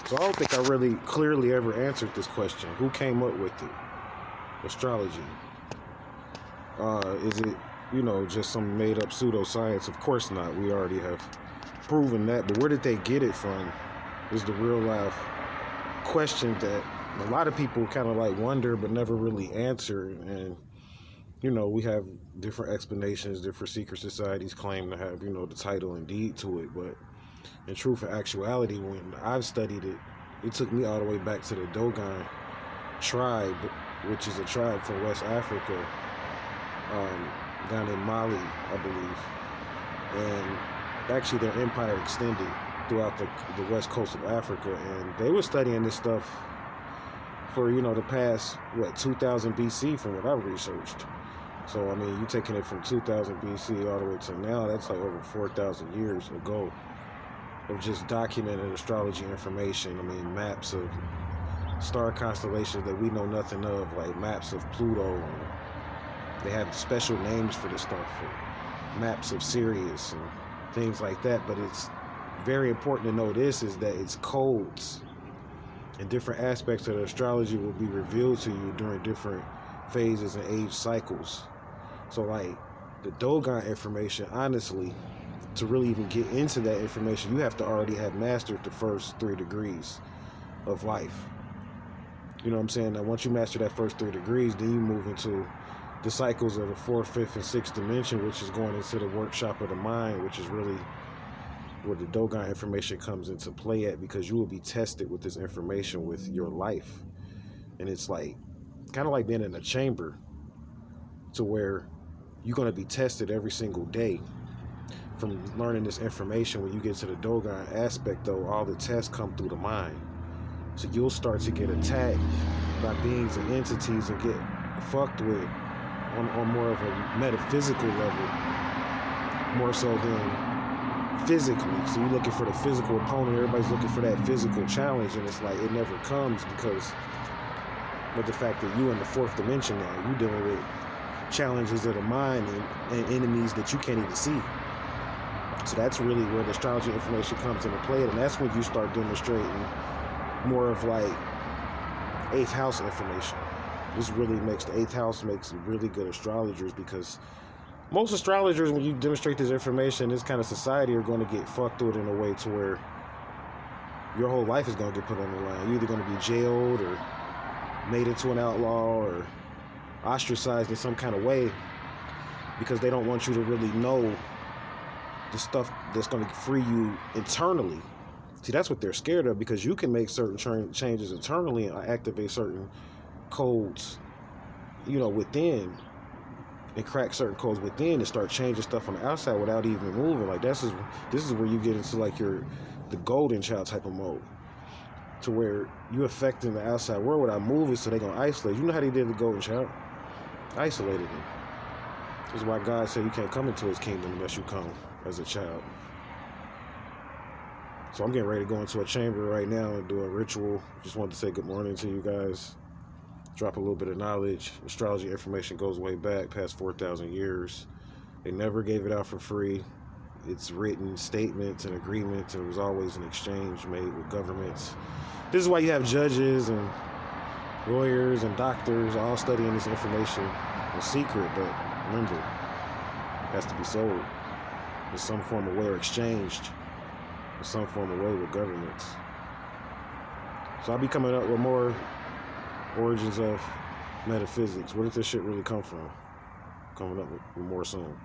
So I don't think I really clearly ever answered this question. Who came up with it? Astrology. Is it, just some made up pseudoscience? Of course not. We already have proven that. But where did they get it from is the real life question that a lot of people kind of like wonder but never really answer. And, we have different explanations. Different secret societies claim to have, the title and deed to it. But in truth and actuality, when I've studied it, it took me all the way back to the Dogon tribe, which is a tribe from West Africa, down in Mali, I believe. And actually their empire extended throughout the west coast of Africa. And they were studying this stuff for, the past, 2000 BC from what I've researched. So, I mean, you taking it from 2000 BC all the way to now, that's like over 4,000 years ago of just documented astrology information. I mean, maps of star constellations that we know nothing of, like maps of Pluto. And they have special names for this stuff, maps of Sirius and things like that. But it's very important to know this, is that it's codes, and different aspects of the astrology will be revealed to you during different phases and age cycles. So like the Dogon information, honestly, to really even get into that information, you have to already have mastered the first 3 degrees of life. You know what I'm saying? Now, once you master that first 3 degrees, then you move into the cycles of the 4th, 5th, and 6th dimension, which is going into the workshop of the mind, which is really where the Dogon information comes into play at, because you will be tested with this information with your life. And it's like, kind of like being in a chamber, to where you're going to be tested every single day from learning this information. When you get to the Dogon aspect, though, all the tests come through the mind. So you'll start to get attacked by beings and entities and get fucked with on more of a metaphysical level, more so than physically. So you're looking for the physical opponent. Everybody's looking for that physical challenge, and it's like it never comes, because of the fact that you in the 4th dimension now, you dealing with challenges of the mind and enemies that you can't even see. So that's really where the astrology information comes into play, and that's when you start demonstrating more of like 8th house information. This really makes the 8th house makes really good astrologers, because most astrologers, when you demonstrate this information, this kind of society, are going to get fucked with in a way to where your whole life is going to get put on the line. You're either going to be jailed or made into an outlaw or ostracized in some kind of way, because they don't want you to really know the stuff that's going to free you internally. See, that's what they're scared of, because you can make certain changes internally and activate certain codes, within, and crack certain codes within and start changing stuff on the outside without even moving. Like this is where you get into like the golden child type of mode, to where you affecting the outside world without moving, so they're going to isolate. You know how they did the golden child? Isolated them. This is why God said you can't come into his kingdom unless you come as a child. So I'm getting ready to go into a chamber right now and do a ritual. Just wanted to say good morning to you guys. Drop a little bit of knowledge. Astrology information goes way back, past 4,000 years. They never gave it out for free. It's written statements and agreements, and it was always an exchange made with governments. This is why you have judges and lawyers and doctors all studying this information in secret, but remember, it has to be sold in some form of way, or exchanged in some form of way with governments. So I'll be coming up with more origins of metaphysics. Where did this shit really come from? Coming up with more soon.